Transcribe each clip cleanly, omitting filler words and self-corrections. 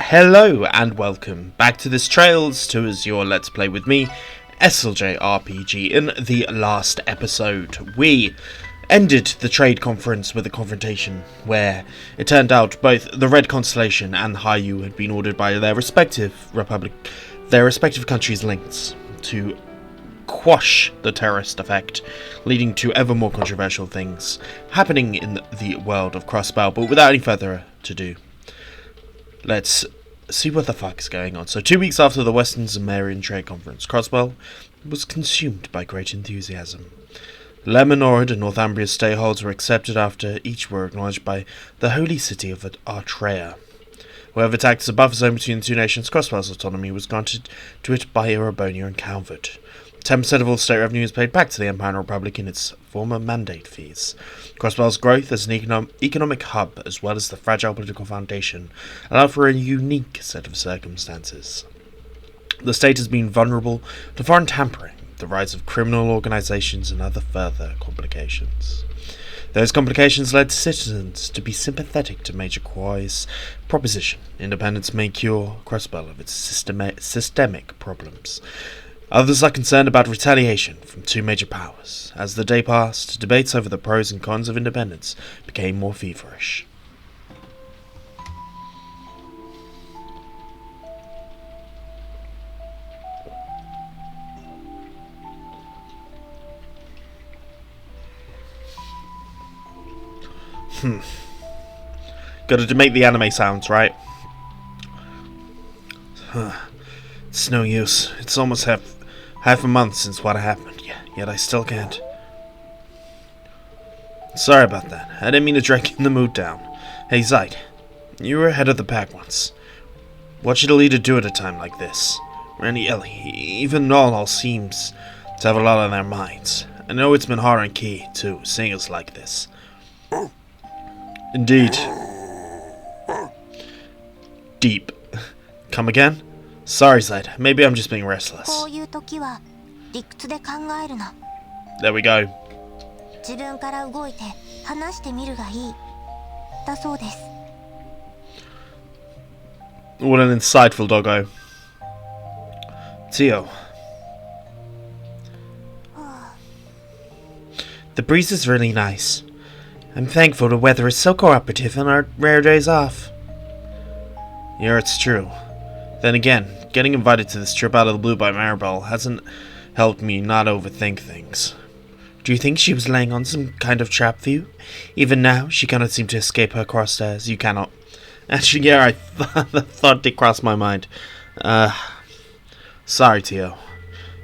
Hello and welcome back to this Trails to Azure Let's Play with me, SLJ RPG. In the last episode, we ended the trade conference with a confrontation where it turned out both the Red Constellation and the Haiyu had been ordered by their respective countries' links to quash the terrorist effect, leading to ever more controversial things happening in the world of Crossbell. But without any further ado, let's see what the fuck is going on. So 2 weeks after the Western Zemurian Trade Conference, Crossbell was consumed by great enthusiasm. Lemonord and Northumbria's stayholds were accepted after each were acknowledged by the holy city of Altair. Whoever attacked as a buffer zone between the two nations, Crossbell's autonomy was granted to it by Erebonia and Calvard. 10% of all state revenue is paid back to the Altair Republic in its former mandate fees. Crossbell's growth as an economic hub, as well as the fragile political foundation, allowed for a unique set of circumstances. The state has been vulnerable to foreign tampering, the rise of criminal organizations, and other further complications. Those complications led citizens to be sympathetic to Major Quai's proposition. Independence may cure Crossbell of its systemic problems. Others are concerned about retaliation from two major powers. As the day passed, debates over the pros and cons of independence became more feverish. Gotta make the anime sounds, right? It's no use. It's almost half a month since what happened, yet I still can't. Sorry about that. I didn't mean to drag the mood down. Hey, Zeit, you were ahead of the pack once. What should a leader do at a time like this? Randy, Ellie, even Noel all seems to have a lot on their minds. I know it's been hard on Key, too, seeing us like this. Indeed. Deep. Come again? Sorry, Zeit. Maybe I'm just being restless. There we go. What an insightful doggo. Tio. The breeze is really nice. I'm thankful the weather is so cooperative on our rare days off. Yeah, it's true. Then again, getting invited to this trip out of the blue by Maribel hasn't helped me not overthink things. Do you think she was laying on some kind of trap for you? Even now, she cannot seem to escape her crosshairs. You cannot. Actually, yeah, I thought it crossed my mind. Sorry, Tio.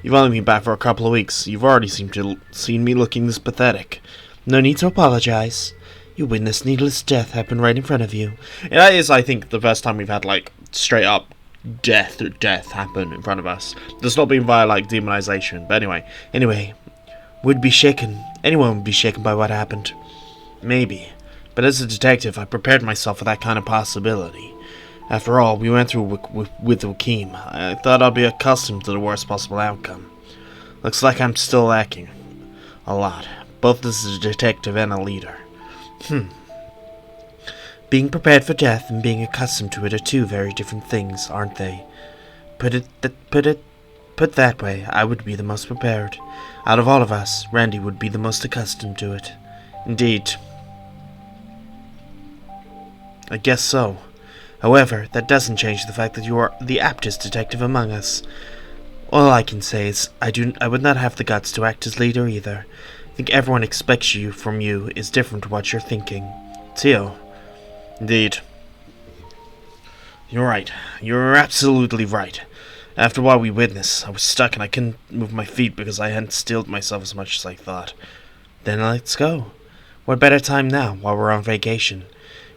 You've only been back for a couple of weeks. You've already seen me looking this pathetic. No need to apologize. You witnessed needless death happen right in front of you. And that is, I think, the first time we've had, straight up death happen in front of us. That's not been via, demonization. But anyway, anyone would be shaken by what happened. Maybe. But as a detective, I prepared myself for that kind of possibility. After all, we went through with Wakim. I thought I'd be accustomed to the worst possible outcome. Looks like I'm still lacking a lot, both as a detective and a leader. Being prepared for death and being accustomed to it are two very different things, aren't they? Put that way, I would be the most prepared. Out of all of us, Randy would be the most accustomed to it. Indeed. I guess so. However, that doesn't change the fact that you are the aptest detective among us. All I can say is, I would not have the guts to act as leader either. I think everyone expects from you is different to what you're thinking. Tio. Indeed. You're right. You're absolutely right. After what we witnessed, I was stuck and I couldn't move my feet because I hadn't steeled myself as much as I thought. Then let's go. What better time now, while we're on vacation?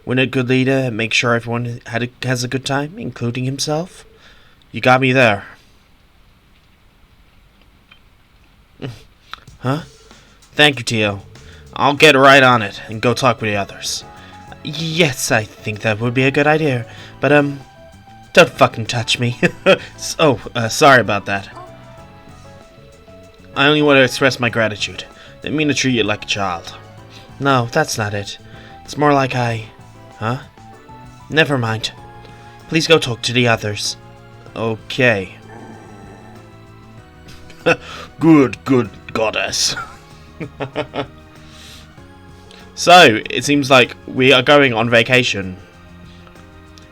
Wouldn't a good leader make sure everyone has a good time, including himself? You got me there. Huh? Thank you, Tio. I'll get right on it and go talk with the others. Yes, I think that would be a good idea. But, don't fucking touch me. Sorry about that. I only want to express my gratitude. Didn't mean to treat you like a child. No, that's not it. It's more like Huh? Never mind. Please go talk to the others. Okay. Good goddess. So, it seems like we are going on vacation.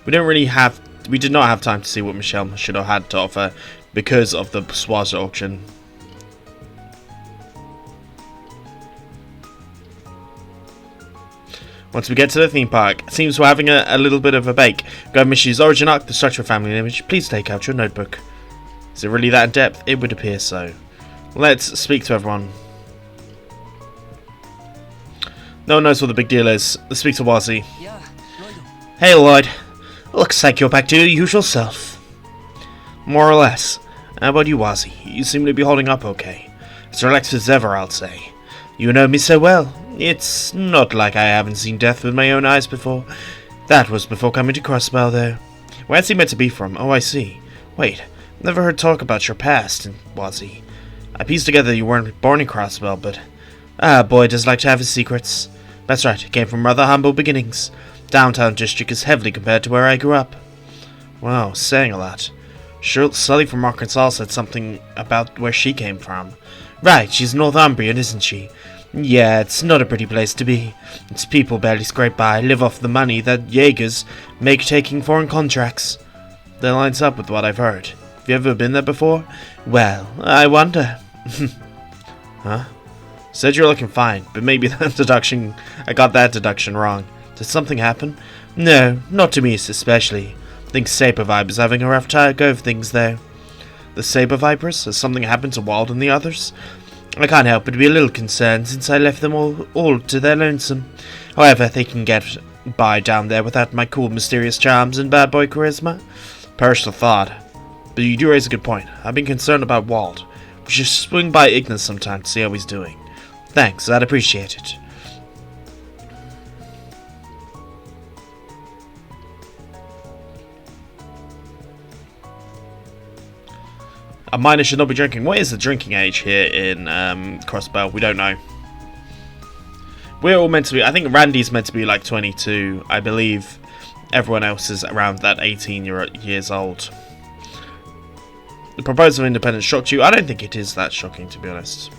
We did not have time to see what Michelle should have had to offer because of the Swaz auction. Once we get to the theme park, it seems we're having a little bit of a bake. Go over Mishy's origin arc, the structure of family image. Please take out your notebook. Is it really that in depth? It would appear so. Let's speak to everyone. No one knows what the big deal is. Let's speak to Wazzy. Hey Lloyd. Looks like you're back to your usual self. More or less. How about you, Wazzy? You seem to be holding up okay. As relaxed as ever, I'll say. You know me so well. It's not like I haven't seen death with my own eyes before. That was before coming to Crossbell, though. Where's he meant to be from? Oh, I see. Wait, never heard talk about your past, Wazzy. I pieced together you weren't born in Crossbell, but... boy does like to have his secrets. That's right, came from rather humble beginnings. Downtown district is heavily compared to where I grew up. Wow, saying a lot. Sure, Sully from Arkansas said something about where she came from. Right, she's Northumbrian, isn't she? Yeah, it's not a pretty place to be. Its people barely scrape by, live off the money that Jaegers make taking foreign contracts. That lines up with what I've heard. Have you ever been there before? Well, I wonder. Huh? Said you're looking fine, but maybe I got that deduction wrong. Did something happen? No, not to me especially. I think Saber Vibe is having a rough go of things there. The Saber Vipers? Has something happened to Wald and the others? I can't help but be a little concerned since I left them all to their lonesome. However, they can get by down there without my cool mysterious charms and bad boy charisma. Personal thought. But you do raise a good point. I've been concerned about Wald. We should swing by Ignis sometime to see how he's doing. Thanks, I'd appreciate it. A minor should not be drinking. What is the drinking age here in Crossbell? We don't know. We're all meant to be... I think Randy's meant to be like 22. I believe everyone else is around that 18 years old. The proposal of independence shocked you? I don't think it is that shocking, to be honest.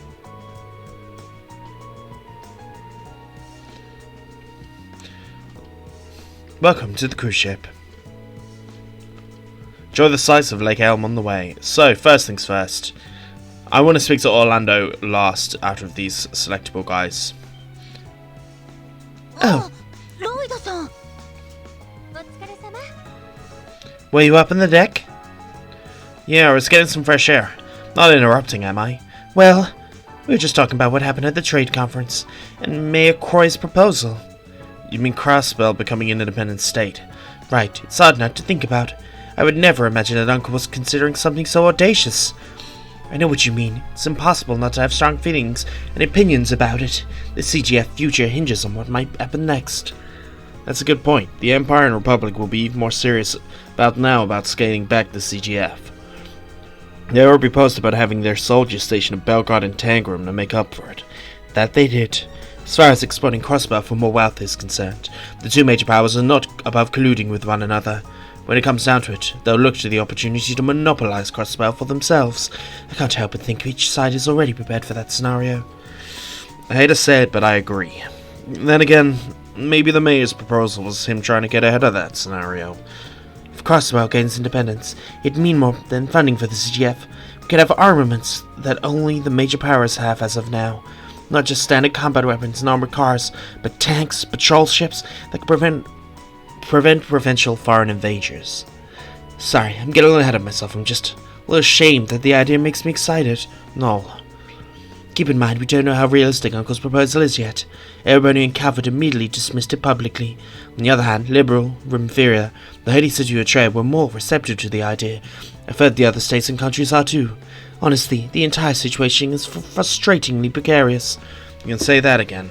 Welcome to the cruise ship. Enjoy the sights of Lake Elm on the way. So, first things first. I want to speak to Orlando last out of these selectable guys. Oh. Were you up on the deck? Yeah, I was getting some fresh air. Not interrupting, am I? Well, we were just talking about what happened at the trade conference, and Mayor Croy's proposal. You mean Crossbell becoming an independent state? Right, it's odd not to think about. I would never imagine that Uncle was considering something so audacious. I know what you mean. It's impossible not to have strong feelings and opinions about it. The CGF future hinges on what might happen next. That's a good point. The Empire and Republic will be even more serious about scaling back the CGF. They already proposed about having their soldiers stationed at Belgrade and Tangram to make up for it. That they did. As far as exploiting Crossbell for more wealth is concerned, the two major powers are not above colluding with one another. When it comes down to it, they'll look to the opportunity to monopolize Crossbell for themselves. I can't help but think each side is already prepared for that scenario. I hate to say it, but I agree. Then again, maybe the mayor's proposal was him trying to get ahead of that scenario. If Crossbell gains independence, it'd mean more than funding for the CGF. We could have armaments that only the major powers have as of now. Not just standard combat weapons and armored cars, but tanks, patrol ships that could prevent provincial foreign invaders. Sorry, I'm getting a little ahead of myself. I'm just a little ashamed that the idea makes me excited. No. Keep in mind, we don't know how realistic Uncle's proposal is yet. Everybody in Calvard immediately dismissed it publicly. On the other hand, Liberal, Rimferia, the Haiti City trade were more receptive to the idea. I've heard the other states and countries are too. Honestly, the entire situation is frustratingly precarious. You can say that again.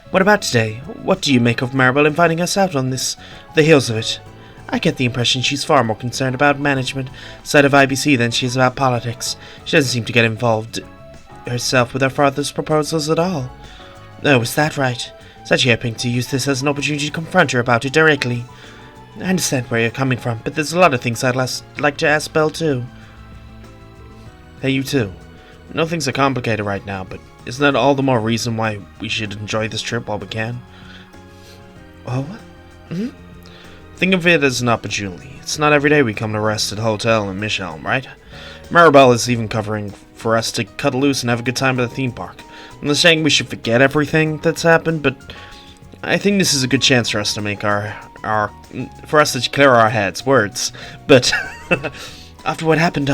What about today? What do you make of Maribel inviting us out on the heels of it? I get the impression she's far more concerned about management side of IBC than she is about politics. She doesn't seem to get involved herself with her father's proposals at all. Oh, is that right? Such hoping to use this as an opportunity to confront her about it directly. I understand where you're coming from, but there's a lot of things I'd like to ask Belle too. Hey, you too. I know things are complicated right now, but isn't that all the more reason why we should enjoy this trip while we can? Oh? Think of it as an opportunity. It's not every day we come to rest at a hotel in Michelm, right? Maribel is even covering for us to cut loose and have a good time at the theme park. I'm not saying we should forget everything that's happened, but I think this is a good chance for us to make for us to clear our heads. Words. But after what happened,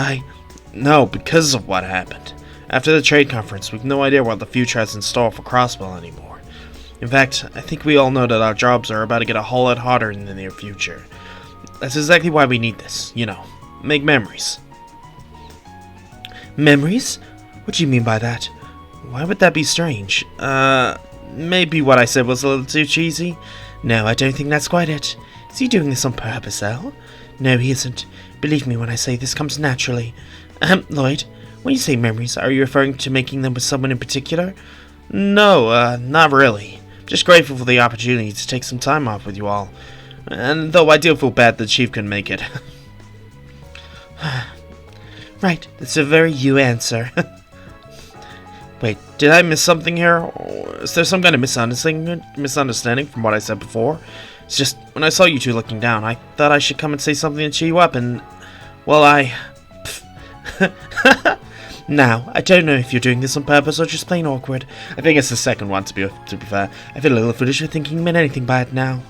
No, because of what happened. After the trade conference, we've no idea what the future has in store for Crossbell anymore. In fact, I think we all know that our jobs are about to get a whole lot harder in the near future. That's exactly why we need this, make memories. Memories? What do you mean by that? Why would that be strange? Maybe what I said was a little too cheesy? No, I don't think that's quite it. Is he doing this on purpose, El? No, he isn't. Believe me when I say this comes naturally. Lloyd, when you say memories, are you referring to making them with someone in particular? No, not really. Just grateful for the opportunity to take some time off with you all. And though I do feel bad the Chief couldn't make it. Right, that's a very you answer. Wait, did I miss something here? Or is there some kind of misunderstanding from what I said before? It's just, when I saw you two looking down, I thought I should come and say something to cheer you up, and... well, Now, I don't know if you're doing this on purpose or just plain awkward. I think it's the second one, to be fair. I feel a little foolish for thinking you meant anything by it now.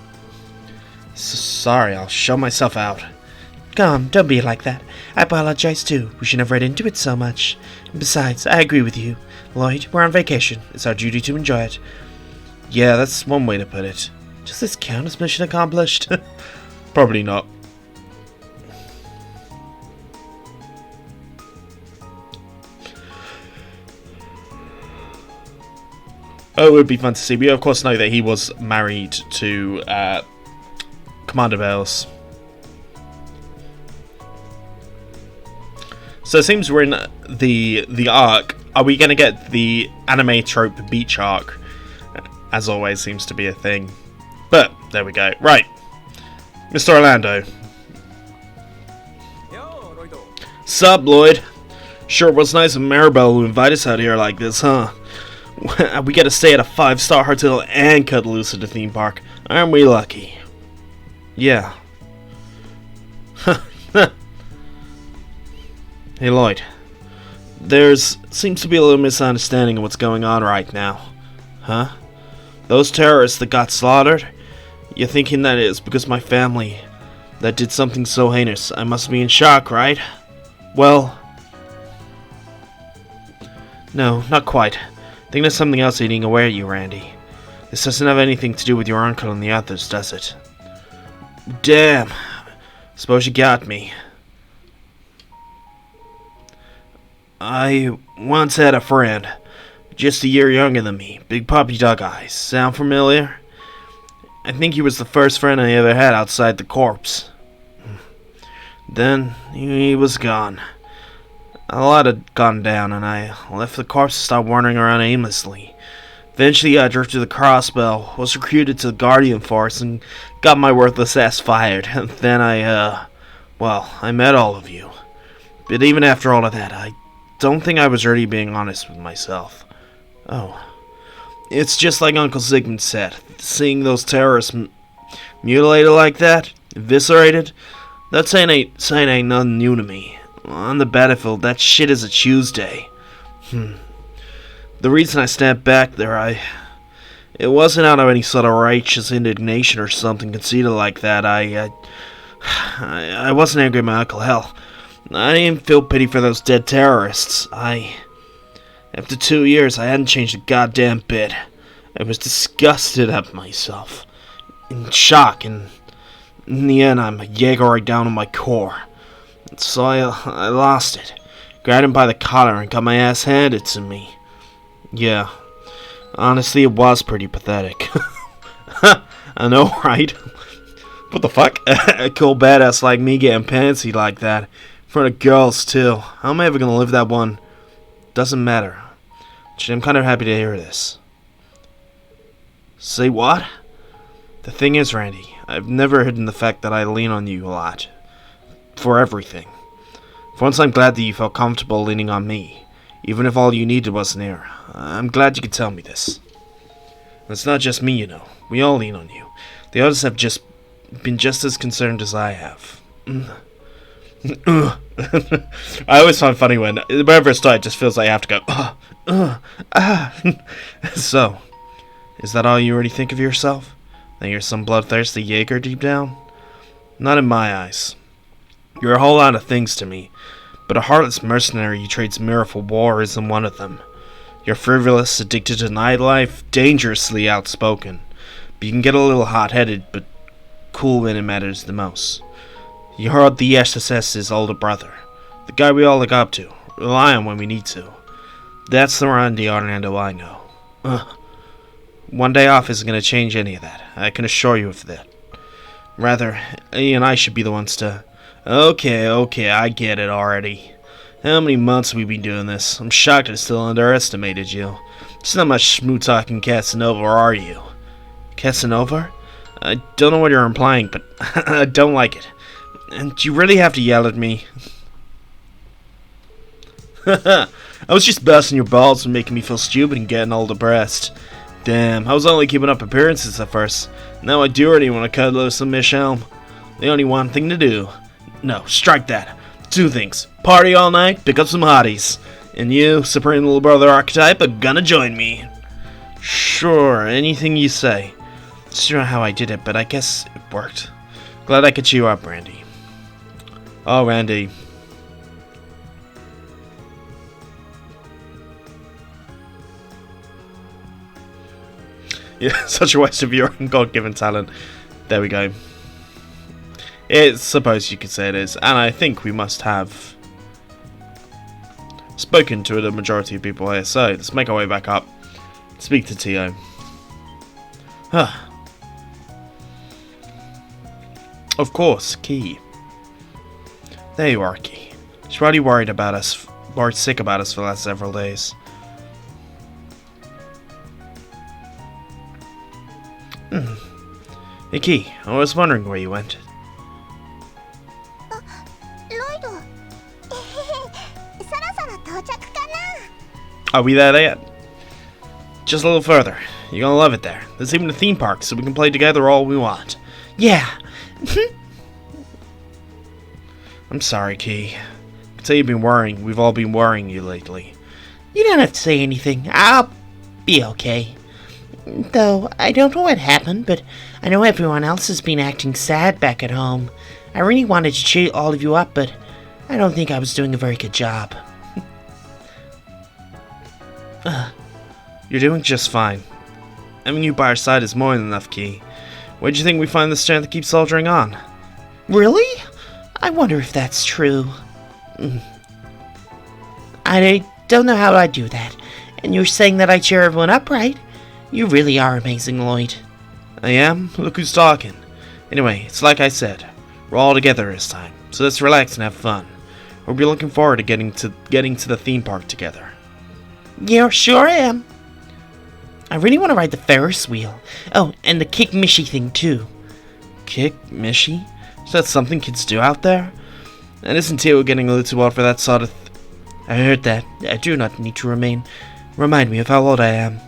Sorry, I'll show myself out. Come, don't be like that. I apologize too. We shouldn't have read into it so much. And besides, I agree with you. Lloyd, we're on vacation. It's our duty to enjoy it. Yeah, that's one way to put it. Does this count as mission accomplished? Probably not. Oh, it would be fun to see. We of course know that he was married to Commander Bells. So it seems we're in the arc. Are we going to get the anime trope beach arc? As always seems to be a thing. But, there we go. Right. Mr. Orlando. Sup, Lloyd? Sure was nice of Maribel to invite us out here like this, huh? We get to stay at a 5-star hotel and cut loose at the theme park. Aren't we lucky? Yeah. Hey Lloyd, seems to be a little misunderstanding of what's going on right now. Huh? Those terrorists that got slaughtered? You're thinking that it's because my family that did something so heinous. I must be in shock, right? Well... no, not quite. I think there's something else eating away at you, Randy. This doesn't have anything to do with your uncle and the others, does it? Damn. Suppose you got me. I once had a friend, just a year younger than me, big puppy dog eyes. Sound familiar? I think he was the first friend I ever had outside the corpse. Then he was gone. A lot had gone down, and I left the corpse to start wandering around aimlessly. Eventually, I drifted to the Crossbell, was recruited to the Guardian Force, and got my worthless ass fired. And then I met all of you. But even after all of that, I don't think I was really being honest with myself. Oh. It's just like Uncle Sigmund said. Seeing those terrorists mutilated like that, eviscerated, that saying ain't nothing new to me. On the battlefield, that shit is a Tuesday. The reason I snapped back there, it wasn't out of any sort of righteous indignation or something conceited like that. I wasn't angry at my uncle. Hell, I didn't feel pity for those dead terrorists. After 2 years, I hadn't changed a goddamn bit. I was disgusted at myself. In shock, and in the end, I'm a Jaeger right down to my core. So I lost it. Grabbed him by the collar and got my ass handed to me. Yeah. Honestly, it was pretty pathetic. I know, right? What the fuck? A cool badass like me getting pantsy like that. In front of girls, too. How am I ever gonna live that one? Doesn't matter. Actually, I'm kind of happy to hear this. Say what? The thing is, Randy, I've never hidden the fact that I lean on you a lot. For everything. For once, I'm glad that you felt comfortable leaning on me, even if all you needed was an ear. I'm glad you could tell me this. And it's not just me, you know. We all lean on you. The others have been just as concerned as I have. I always find funny whenever I start, it just feels like I have to go, So, is that all you already think of yourself? That you're some bloodthirsty Jaeger deep down? Not in my eyes. You're a whole lot of things to me, but a heartless mercenary who trades mirror for war isn't one of them. You're frivolous, addicted to nightlife, dangerously outspoken. But you can get a little hot-headed, but cool when it matters the most. You're the SSS's older brother, the guy we all look up to, rely on when we need to. That's the Randy Orlando I know. One day off isn't going to change any of that, I can assure you of that. Rather, he and I should be the ones to... Okay, I get it already. How many months have we been doing this? I'm shocked I still underestimated you. It's not much smooth-talking Casanova, are you? Casanova? I don't know what you're implying, but I don't like it. And you really have to yell at me. I was just busting your balls and making me feel stupid and getting all depressed. Damn, I was only keeping up appearances at first. Now I do already want to cut loose some Michelle. The only one thing to do. No, strike that. 2 things. Party all night, pick up some hotties. And you, Supreme Little Brother archetype, are gonna join me. Sure, anything you say. It's not how I did it, but I guess it worked. Glad I could cheer you up, Randy. Oh, Randy. Yeah, such a waste of your God-given talent. There we go. I suppose you could say it is, and I think we must have spoken to the majority of people here, so let's make our way back up. Speak to Tio. Of course, Key. There you are, Key. She's already worried sick about us for the last several days. Hey, Key, I was wondering where you went. Are we there yet? Just a little further. You're gonna love it there. There's even a theme park, so we can play together all we want. Yeah. I'm sorry, Key. I can tell we've all been worrying you lately. You don't have to say anything. I'll be okay. Though, I don't know what happened, but I know everyone else has been acting sad back at home. I really wanted to cheer all of you up, but I don't think I was doing a very good job. You're doing just fine. Having you by our side is more than enough, Key. Where do you think we find the strength to keep soldiering on? Really? I wonder if that's true. I don't know how I do that. And you're saying that I cheer everyone up, right? You really are amazing, Lloyd. I am? Look who's talking. Anyway, it's like I said. We're all together this time. So let's relax and have fun. We'll be looking forward to getting to the theme park together. Yeah, sure am. I really want to ride the Ferris wheel. Oh, and the kick Mishy thing too. Kick Mishy? Is that something kids do out there? And isn't Tio getting a little too old for that sort of I heard that. I do not need to remind me of how old I am.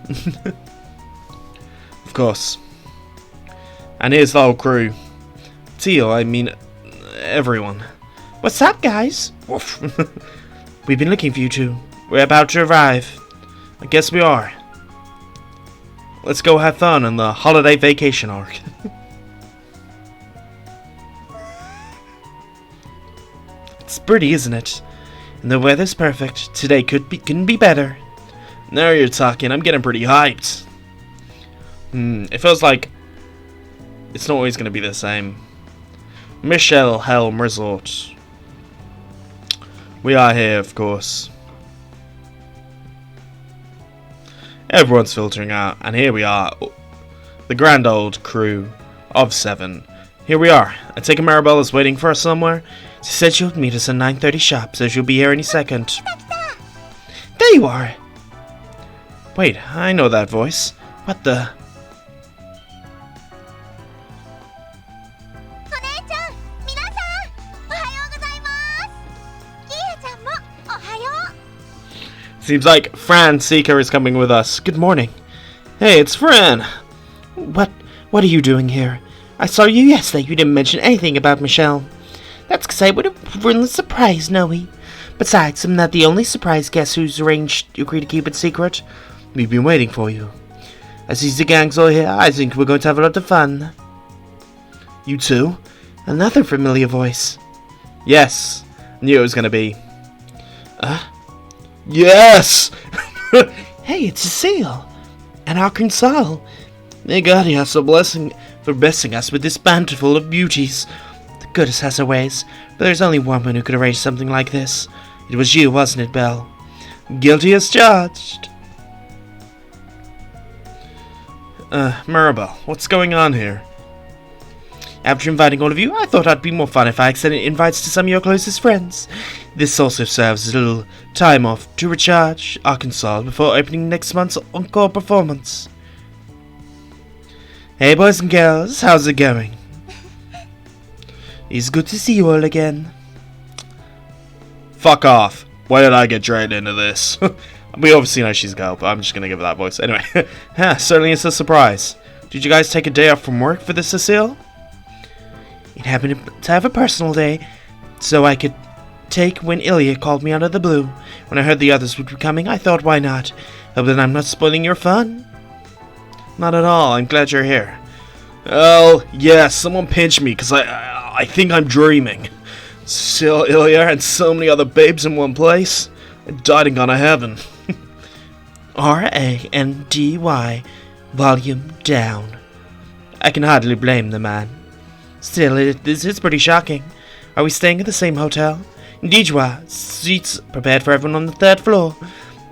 Of course. And here's the whole crew. Tio, I mean, everyone. What's up, guys? Woof. We've been looking for you two. We're about to arrive. I guess we are. Let's go have fun on the holiday vacation arc. It's pretty, isn't it? And the weather's perfect. Today couldn't be better. Now you're talking. I'm getting pretty hyped. It feels like it's not always going to be the same. Michelle Helm Resort. We are here, of course. Everyone's filtering out, and here we are. The grand old crew of 7. Here we are. I take it Marabella's waiting for us somewhere. She said she'll meet us at 9:30 sharp, so she'll be here any second. There you are! Wait, I know that voice. What the... Seems like Fran Seeker is coming with us. Good morning. Hey, it's Fran. What are you doing here? I saw you yesterday. You didn't mention anything about Michelle. That's because I would have ruined the surprise, Noe. Besides, I'm not the only surprise guest who's agreed to keep it secret. We've been waiting for you. I see the gang's all here. I think we're going to have a lot of fun. You too? Another familiar voice. Yes. Knew it was going to be. Yes! Hey, it's a seal. An Arkansas. May God has a blessing for blessing us with this bountiful of beauties. The goddess has her ways, but there's only one who could arrange something like this. It was you, wasn't it, Belle? Guilty as charged. Mirabelle, what's going on here? After inviting all of you, I thought it'd be more fun if I extended invites to some of your closest friends. This also serves as a little time off to recharge Arkansas before opening next month's encore performance. Hey boys and girls, how's it going? It's good to see you all again. Fuck off. Why did I get dragged into this? We obviously know she's a girl, but I'm just gonna give her that voice. Anyway, certainly it's a surprise. Did you guys take a day off from work for this, Cecile? It happened to have a personal day, so I could take when Ilya called me out of the blue. When I heard the others would be coming, I thought, why not? Hope that I'm not spoiling your fun. Not at all. I'm glad you're here. Oh, yes, someone pinch me, because I think I'm dreaming. Still, Ilya and so many other babes in one place. I died and gone to heaven. R-A-N-D-Y, volume down. I can hardly blame the man. Still, this is pretty shocking. Are we staying at the same hotel? Indeed you are. Seats prepared for everyone on the 3rd floor.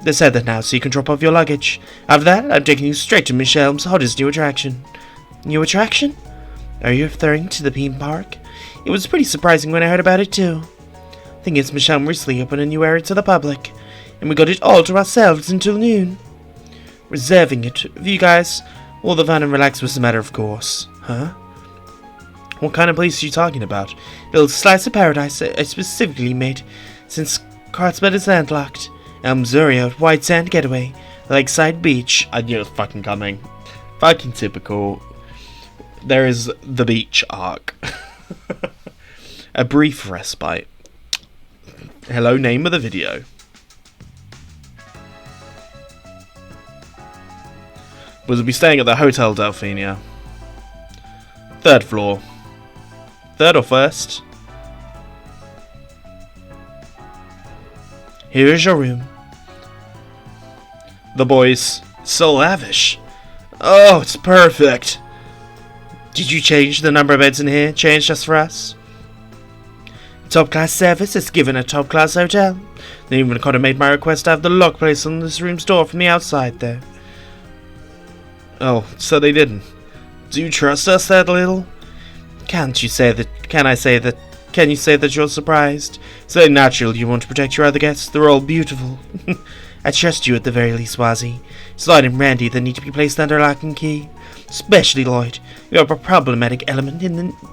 They said that now, so you can drop off your luggage. After that, I'm taking you straight to Michelle's hottest new attraction. New attraction? Are you referring to the theme park? It was pretty surprising when I heard about it too. I think it's Michelle recently opened a new area to the public, and we got it all to ourselves until noon. Reserving it for you guys. All the fun and relax was a matter of course. Huh? What kind of place are you talking about? A little slice of paradise I specifically made, since Crossbell is landlocked. Zemuria, white sand getaway, lakeside beach. I knew it was fucking coming. Fucking typical. There is the beach arc. A brief respite. Hello, name of the video. We'll be staying at the Hotel Delphina. 3rd floor. 3rd or 1st? Here is your room. The boys. So lavish. Oh, it's perfect. Did you change the number of beds in here? Change just for us? Top class service is given at top class hotel. They even could have made my request to have the lock placed on this room's door from the outside there. Oh, so they didn't. Do you trust us that little? Can you say that you're surprised? So natural you want to protect your other guests. They're all beautiful. I trust you at the very least, Wazzy. It's Lloyd and Randy that need to be placed under lock and key. Especially Lloyd. You're a problematic element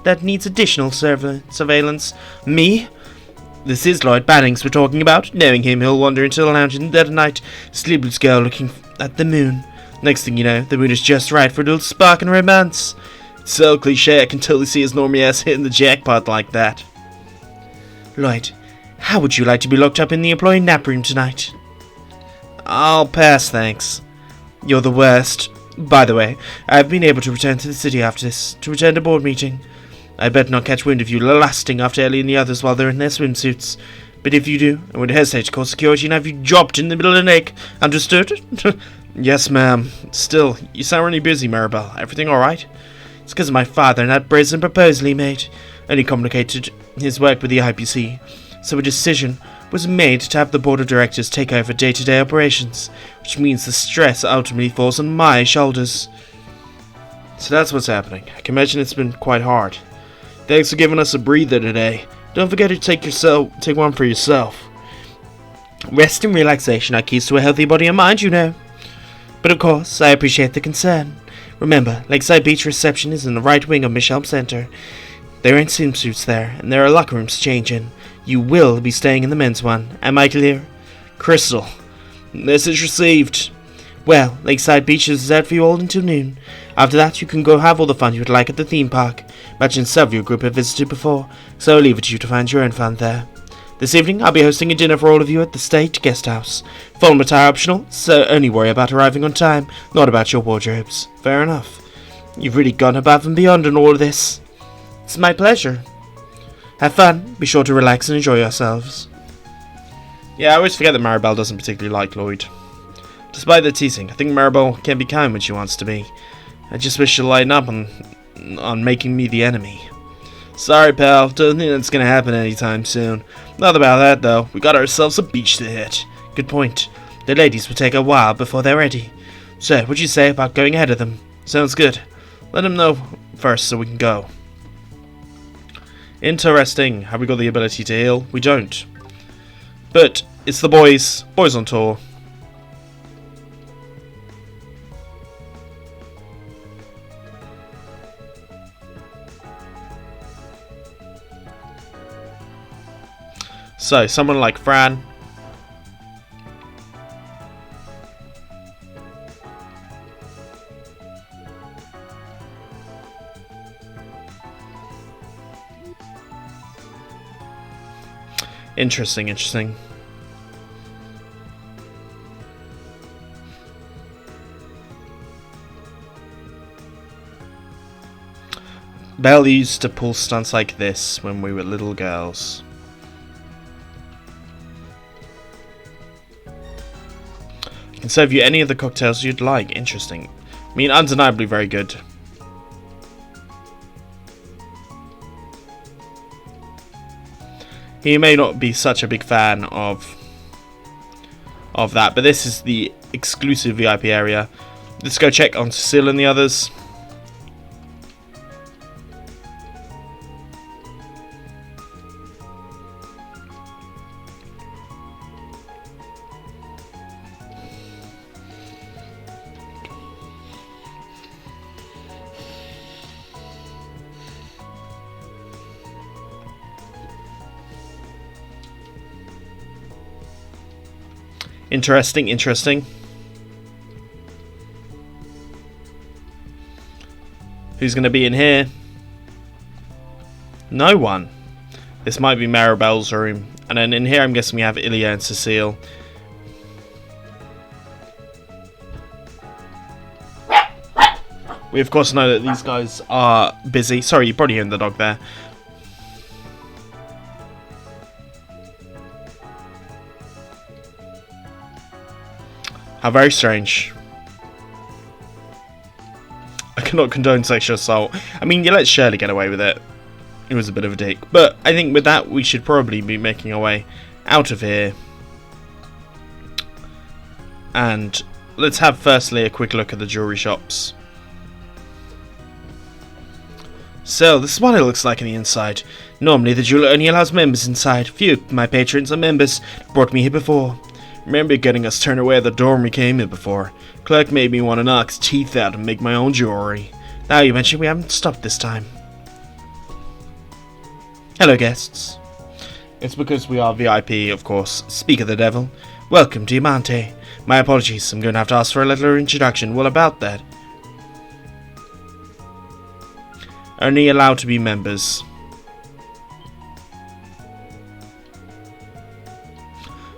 that needs additional surveillance. Me? This is Lloyd Bannings we're talking about. Knowing him, he'll wander into the lounge in the dead of night, sleepless girl looking at the moon. Next thing you know, the moon is just right for a little spark and romance. So cliche, I can totally see his normie ass hitting the jackpot like that. Lloyd, how would you like to be locked up in the employee nap room tonight? I'll pass, thanks. You're the worst. By the way, I've been able to return to the city after this, to attend a board meeting. I bet not catch wind of you lasting after Ellie and the others while they're in their swimsuits. But if you do, I would hesitate to call security and have you dropped in the middle of the lake. Understood? Yes, ma'am. Still, you sound really busy, Maribel. Everything alright? It's because of my father and that brazen proposal he made. Only complicated his work with the IPC. So a decision was made to have the board of directors take over day-to-day operations, which means the stress ultimately falls on my shoulders. So that's what's happening. I can imagine it's been quite hard. Thanks for giving us a breather today. Don't forget to take one for yourself. Rest and relaxation are keys to a healthy body and mind, you know. But of course, I appreciate the concern. Remember, Lakeside Beach reception is in the right wing of Michelle Center. There are swimsuits there, and there are locker rooms to change in. You will be staying in the men's one. Am I clear? Crystal. Message received. Well, Lakeside Beach is out for you all until noon. After that, you can go have all the fun you would like at the theme park. Imagine several of your group have visited before, so I'll leave it to you to find your own fun there. This evening, I'll be hosting a dinner for all of you at the State Guest House. Formal attire optional, so only worry about arriving on time, not about your wardrobes. Fair enough. You've really gone above and beyond in all of this. It's my pleasure. Have fun. Be sure to relax and enjoy yourselves. Yeah, I always forget that Maribel doesn't particularly like Lloyd. Despite the teasing, I think Maribel can be kind when she wants to be. I just wish she'd lighten up on making me the enemy. Sorry, pal. Don't think that's gonna happen anytime soon. Not about that, though. We got ourselves a beach to hit. Good point. The ladies will take a while before they're ready. So, what'd you say about going ahead of them? Sounds good. Let them know first so we can go. Interesting. Have we got the ability to heal? We don't. But it's the boys. Boys on tour. So, someone like Fran. Interesting. Belle used to pull stunts like this when we were little girls. I can serve you any of the cocktails you'd like. Interesting. I mean, undeniably very good. He may not be such a big fan of that, but this is the exclusive VIP area. Let's go check on Cecile and the others. Interesting. Who's going to be in here? No one. This might be Maribel's room. And then in here I'm guessing we have Ilya and Cecile. We of course know that these guys are busy. Sorry, you're probably hearing the dog there. How very strange. I cannot condone sexual assault. I mean, you let Shirley get away with it. It was a bit of a dick. But I think with that, we should probably be making our way out of here. And let's have firstly a quick look at the jewellery shops. So, this is what it looks like on the inside. Normally, the jeweler only allows members inside. Few of my patrons are members. Brought me here before. Remember getting us turned away at the door when we came in before. Clerk made me want to knock his teeth out and make my own jewelry. Now you mention we haven't stopped this time. Hello, guests. It's because we are VIP, of course. Speak of the devil. Welcome to Diamante. My apologies, I'm going to have to ask for a little introduction. What about that? Only allowed to be members.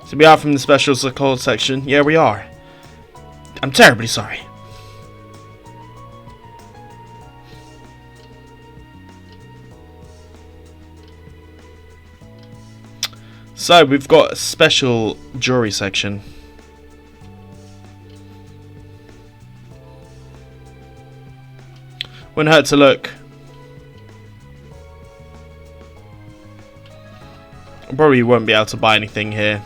So we are from the specials called section. Yeah, we are. I'm terribly sorry. So we've got a special jewelry section. Wouldn't hurt to look. I probably won't be able to buy anything here.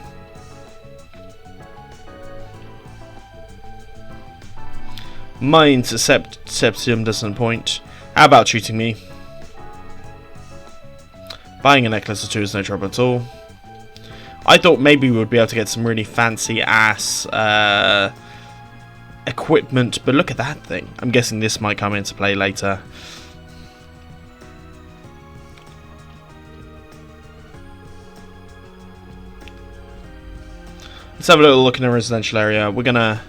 My interceptium doesn't point. How about treating me? Buying a necklace or two is no trouble at all. I thought maybe we would be able to get some really fancy ass equipment, but look at that thing. I'm guessing this might come into play later. Let's have a little look in the residential area. We're gonna...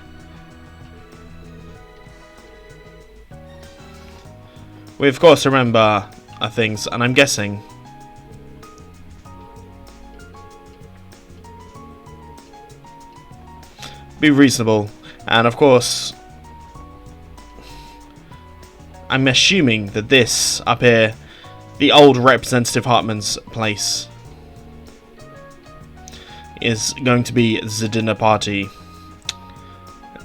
We of course remember our things, and I'm guessing... Be reasonable, and of course... I'm assuming that this, up here, the old Representative Hartmann's place, is going to be the dinner party.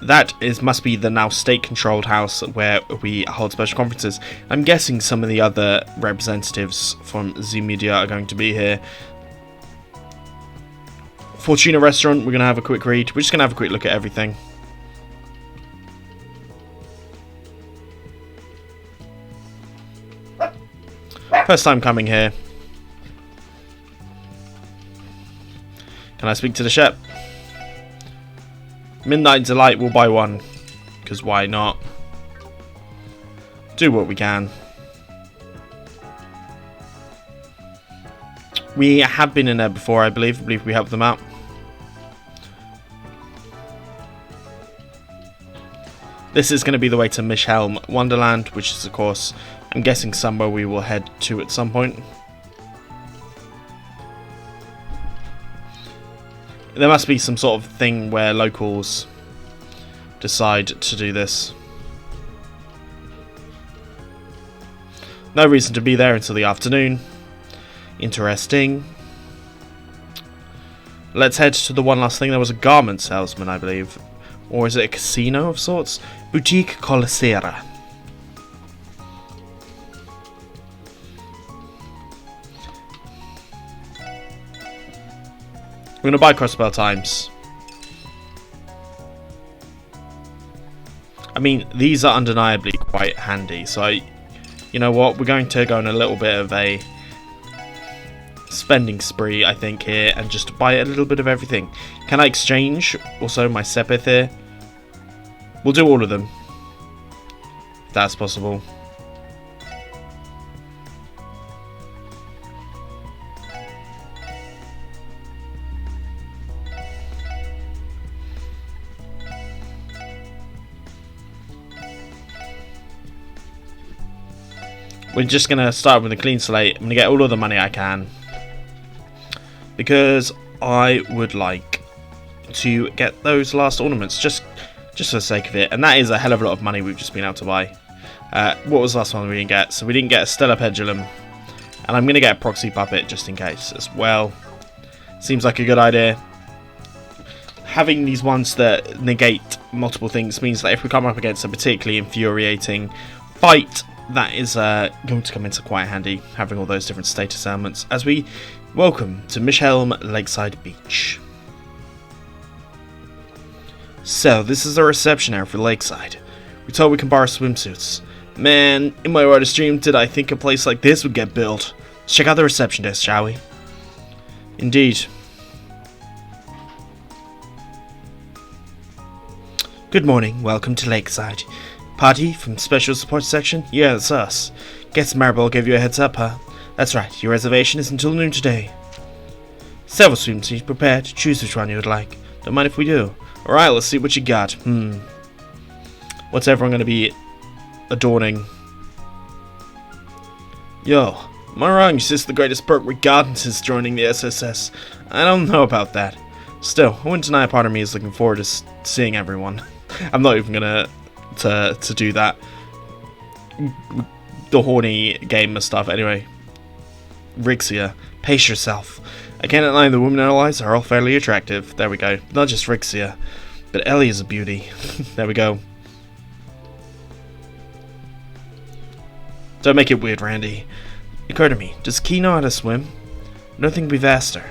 That must be the now state-controlled house where we hold special conferences. I'm guessing some of the other representatives from Zemuria are going to be here. Fortuna Restaurant, we're going to have a quick read. We're just going to have a quick look at everything. First time coming here. Can I speak to the chef? Midnight Delight, will buy one. Because why not? Do what we can. We have been in there before, I believe. I believe we helped them out. This is going to be the way to Michelm Wonderland, which is, of course, I'm guessing somewhere we will head to at some point. There must be some sort of thing where locals decide to do this. No reason to be there until the afternoon. Interesting. Let's head to the one last thing. There was a garment salesman, I believe. Or is it a casino of sorts? Boutique Colicera. We're going to buy Crossbell Times. I mean, these are undeniably quite handy. So, you know what? We're going to go on a little bit of a spending spree, I think, here. And just buy a little bit of everything. Can I exchange also my Sepith here? We'll do all of them. If that's possible. We're just going to start with a clean slate. I'm going to get all of the money I can. Because I would like to get those last ornaments. Just for the sake of it. And that is a hell of a lot of money we've just been able to buy. What was the last one we didn't get? So we didn't get a Stellar Pendulum. And I'm going to get a Proxy Puppet just in case as well. Seems like a good idea. Having these ones that negate multiple things means that if we come up against a particularly infuriating fight, that is going to come into quite handy, having all those different status elements, as we welcome to Michelm Lakeside Beach. So, this is the reception area for Lakeside. We're told we can borrow swimsuits. Man, in my wildest dream did I think a place like this would get built. Let's check out the reception desk, shall we? Indeed. Good morning, welcome to Lakeside. Party from Special Support Section? Yeah, that's us. Guess Marble gave you a heads up, huh? That's right, your reservation is until noon today. Several swimsuits prepared. Choose which one you would like. Don't mind if we do. Alright, let's see what you got. What's everyone going to be adorning? Yo, am I wrong? Is this the greatest perk we've gotten since joining the SSS? I don't know about that. Still, I wouldn't deny a part of me is looking forward to seeing everyone. I'm not even going to do that. The horny gamer stuff. Anyway, Rixia, pace yourself. I can't deny the women in our lives are all fairly attractive. There we go. Not just Rixia, but Ellie is a beauty. There we go. Don't make it weird, Randy. It occurred to me, does Key know how to swim? I don't think we've asked her.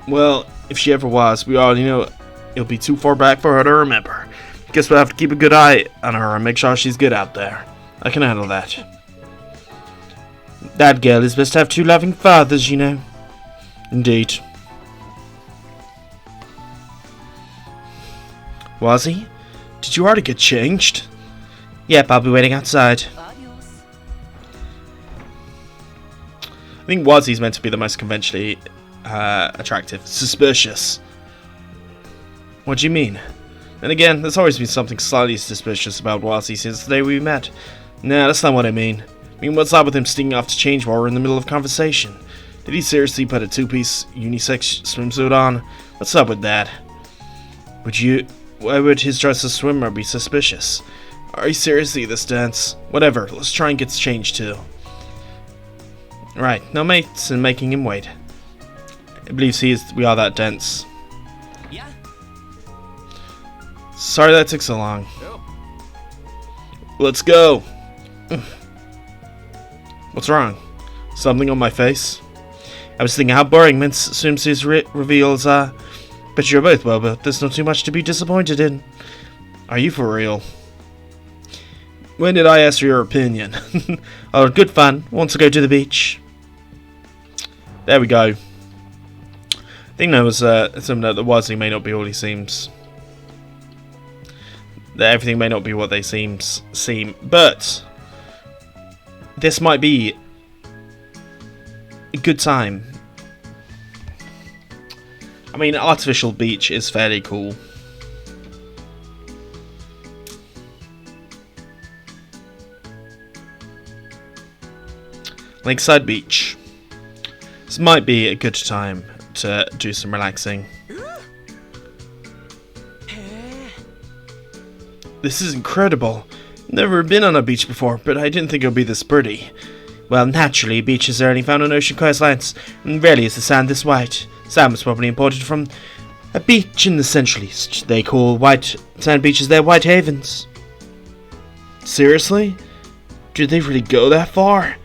Well, if she ever was, we already know it'll be too far back for her to remember. Guess we'll have to keep a good eye on her and make sure she's good out there. I can handle that. That girl is best to have two loving fathers, you know. Indeed. Was he? Did you already get changed? Yep, I'll be waiting outside. I think Wazzy's meant to be the most conventionally attractive. Suspicious. What do you mean? And again, there's always been something slightly suspicious about Wazzy since the day we met. Nah, that's not what I mean. I mean, what's up with him sneaking off to change while we're in the middle of conversation? Did he seriously put a two-piece unisex swimsuit on? What's up with that? Why would his dress as a swimmer be suspicious? Are you seriously this dense? Whatever, let's try and get changed too. Right, no mates and making him wait. I believe we are that dense. Yeah. Sorry that took so long. Let's go. What's wrong? Something on my face? I was thinking how boring Mince swimsuits reveals are. But you're both well built. There's not too much to be disappointed in. Are you for real? When did I ask for your opinion? Oh, good fun. Want to go to the beach? There we go. I think that was something that the Wazzy may not be all he seems. That everything may not be what they seem, but this might be a good time. I mean, artificial beach is fairly cool. Lakeside Beach. This might be a good time to do some relaxing. This is incredible. Never been on a beach before, but I didn't think it would be this pretty. Well, naturally, beaches are only found on ocean coastlines, and rarely is the sand this white. Sand was probably imported from a beach in the Central East. They call white sand beaches their white havens. Seriously? Do they really go that far?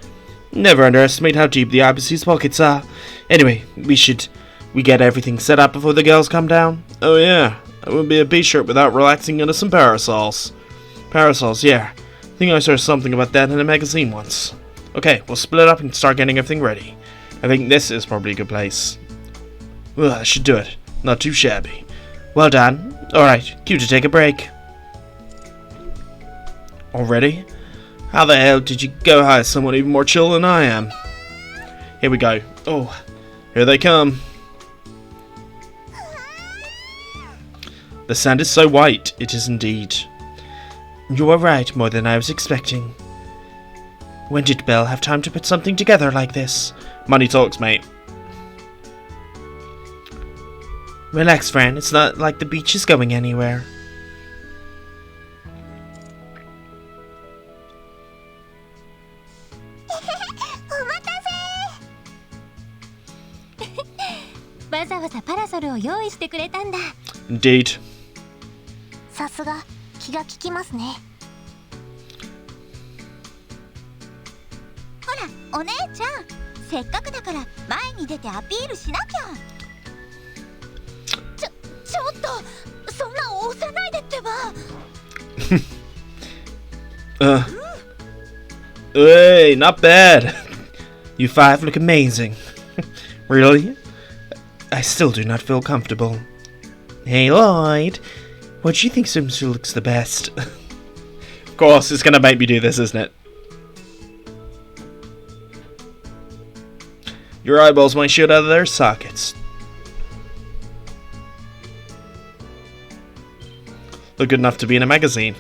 Never underestimate how deep the IBC's pockets are. Anyway, we get everything set up before the girls come down? Oh yeah, I wouldn't be a beach trip without relaxing under some parasols. Parasols, yeah. I think I saw something about that in a magazine once. Okay, we'll split up and start getting everything ready. I think this is probably a good place. Well, that should do it. Not too shabby. Well done. Alright, cue to take a break. Already? How the hell did you go hire someone even more chill than I am? Here we go. Oh, here they come. The sand is so white, it is indeed. You are right, more than I was expecting. When did Belle have time to put something together like this? Money talks, mate. Relax, Fran. It's not like the beach is going anywhere. Indeed. さすが気が利きますね。ほら、お姉ちゃん、せっかくだから前に出てアピールしなきゃ。ちょっと、そんな押さないでってば。Hey, not bad. You five look amazing. Really? I still do not feel comfortable. Hey, Lloyd. What do you think swimsuit looks the best? Of course, it's gonna make me do this, isn't it? Your eyeballs might shoot out of their sockets. Look good enough to be in a magazine.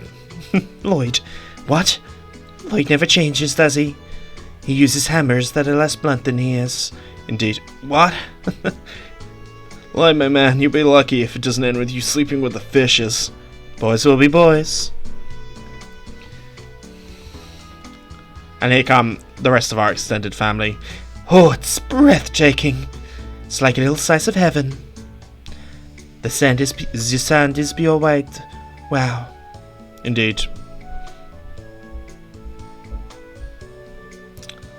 Lloyd, what? Lloyd never changes, does he? He uses hammers that are less blunt than he is. Indeed. What? Lloyd, my man, you'll be lucky if it doesn't end with you sleeping with the fishes. Boys will be boys. And here come the rest of our extended family. Oh, it's breathtaking. It's like a little slice of heaven. The sand is pure white. Wow. Indeed.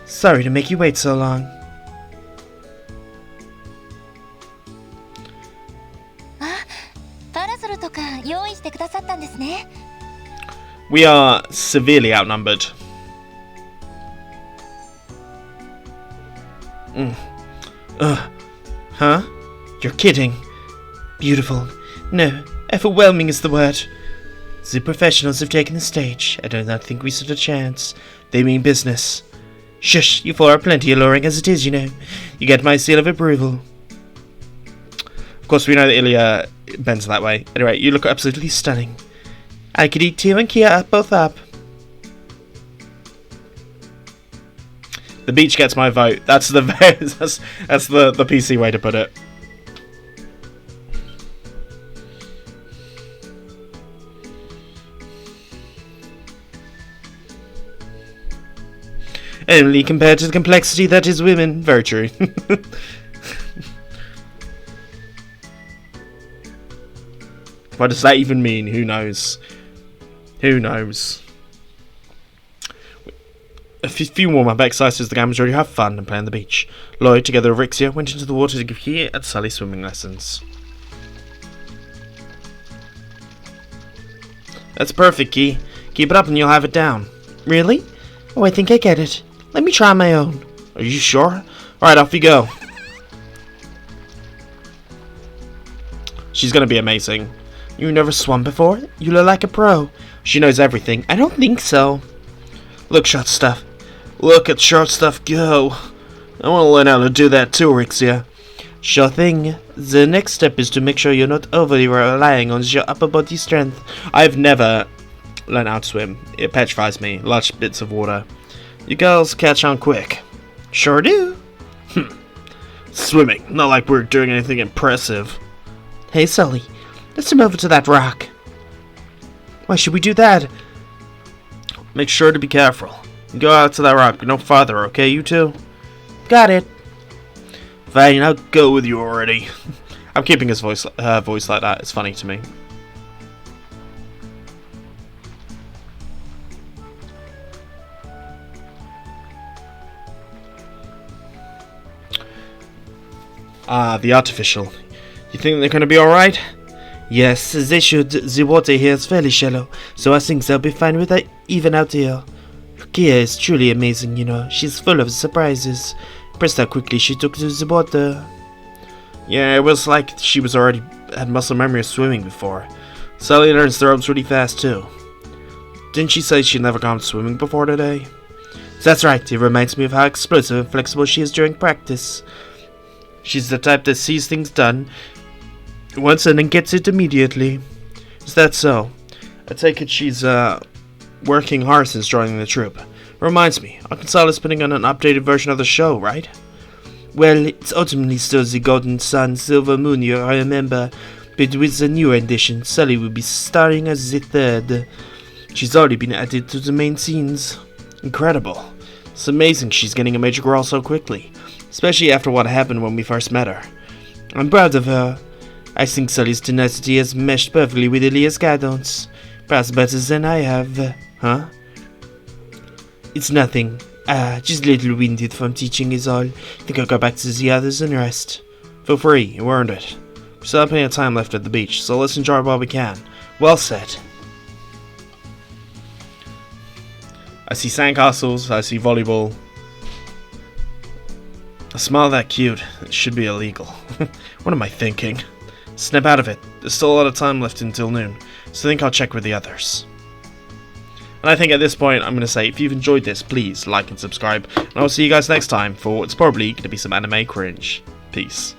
Sorry to make you wait so long. We are severely outnumbered. Huh? You're kidding. Beautiful. No, overwhelming is the word. The professionals have taken the stage. I do not think we stood a chance. They mean business. Shush, you four are plenty alluring as it is, you know. You get my seal of approval. Of course, we know that Ilya bends that way. Anyway, you look absolutely stunning. I could eat two and Kia both up. The beach gets my vote. That's the that's the PC way to put it. Only compared to the complexity that is women. Very true. What does that even mean? Who knows? Who knows? A few warm-up exercises, the gamers ready to have fun and play on the beach. Lloyd, together with Rixia, went into the water to give Kia and Sully swimming lessons. That's perfect, Key. Keep it up and you'll have it down. Really? Oh, I think I get it. Let me try on my own. Are you sure? Alright, off you go. She's gonna be amazing. You never swum before? You look like a pro. She knows everything. I don't think so. Look, short stuff. Look at short stuff go. I want to learn how to do that too, Rixia. Sure thing. The next step is to make sure you're not overly relying on your upper body strength. I've never learned how to swim. It petrifies me. Large bits of water. You girls catch on quick. Sure do. Swimming. Not like we're doing anything impressive. Hey, Sully. Let's swim over to that rock. Why should we do that? Make sure to be careful. Go out to that rock, but no farther, okay, you two? Got it. Fine, I'll go with you already. I'm keeping his voice like that. It's funny to me. The artificial. You think they're going to be alright? Yes, they should. The water here is fairly shallow, so I think they'll be fine with it even out here. Kia is truly amazing, you know. She's full of surprises. Impressed how quickly she took to the water. Yeah, it was like she was already had muscle memory of swimming before. Sully learns the ropes really fast too. Didn't she say she'd never gone swimming before today? That's right. It reminds me of how explosive and flexible she is during practice. She's the type that sees things done once and then gets it immediately. Is that so? I take it she's working hard since joining the troop. Reminds me, Arkansas is putting on an updated version of the show, right? Well, it's ultimately still the Golden Sun, Silver Moon year, I remember. But with the new edition, Sully will be starring as the third. She's already been added to the main scenes. Incredible. It's amazing she's getting a major role so quickly. Especially after what happened when we first met her. I'm proud of her. I think Sully's tenacity has meshed perfectly with Ilya's guidance. Perhaps better than I have. Huh? It's nothing. Just a little winded from teaching is all. Think I'll go back to the others and rest. Feel free, you earned it. We still have plenty of time left at the beach, so let's enjoy it while we can. Well said. I see sandcastles, I see volleyball. A smile that cute, it should be illegal. What am I thinking? Snap out of it. There's still a lot of time left until noon, so I think I'll check with the others. And I think at this point, I'm going to say, if you've enjoyed this, please like and subscribe. And I'll see you guys next time for what's probably going to be some anime cringe. Peace.